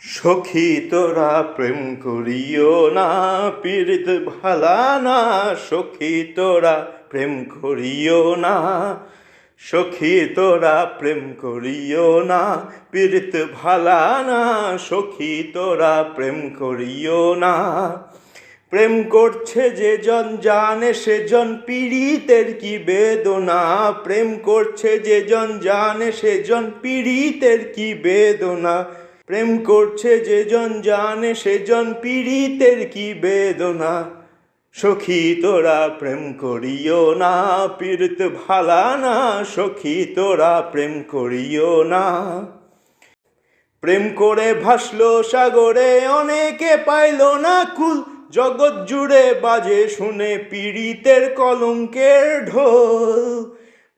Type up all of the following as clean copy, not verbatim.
সখী তোরা প্রেম করিও না, পীড়িত ভালা না। সখী তোরা প্রেম করিও না, সখী তোরা প্রেম করিও না, পীড়িত ভালা না। সখী তোরা প্রেম করিও না। প্রেম করছে যে জন জানে সেজন পীড়িতের কি বেদনা। প্রেম করছে যে জন জানে সেজন পীড়িতের কি বেদনা। প্রেম করছে যে জন জানে সেজন পীড়িতের কি বেদনা। সখী তোরা প্রেম করিও না, পীড়িত ভালা না। সখী তোরা প্রেম করিও না। প্রেম করে ভাসলো সাগরে অনেকে পাইল না কুল। জগৎ জুড়ে বাজে শুনে পীড়িতের কলঙ্কের ঢোল।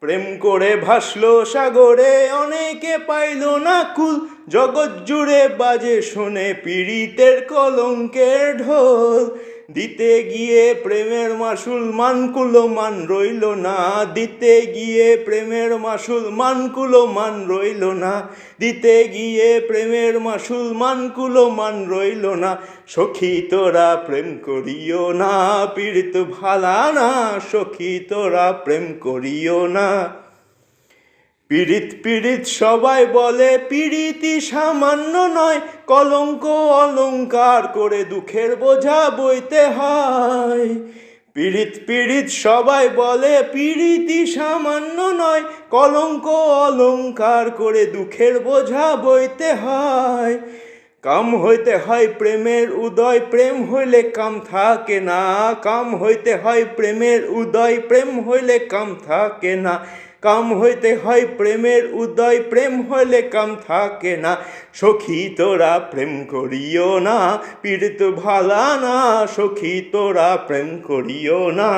প্রেম করে ভাসলো সাগরে অনেকে পাইল না কুল। জগৎ জুড়ে বাজে শুনে পীড়িতের কলঙ্কের ঢোল। দিতে গিয়ে প্রেমের মাসুল মানকুলো মান রইল না। দিতে গিয়ে প্রেমের মাসুল মানকুলো মান রইল না। দিতে গিয়ে প্রেমের মাসুল মানকুলো মান রইল না। সখী তোরা প্রেম করিও না, পীড়িত ভালা না। সখী তোরা প্রেম করিও না। পীড়িত পীড়িত সবাই বলে পীড়িতি সামান্য নয়। কলঙ্ক অলঙ্কার করে দুঃখের বোঝা বইতে হয়। পীড়িত পীড়িত সবাই বলে পীড়িতি সামান্য নয়। কলঙ্ক অলঙ্কার করে দুঃখের বোঝা বইতে হয়। কাম হইতে হয় প্রেমের উদয়, প্রেম হইলে কাম থাকে না। কাম হইতে হয় প্রেমের উদয়, প্রেম হইলে কাম থাকে না। কাম হইতে হয় প্রেমের উদয়, প্রেম হইলে কাম থাকে না। সখী তোরা প্রেম করিও না, পীড়িত ভালা না। সখী তোরা প্রেম করিও না।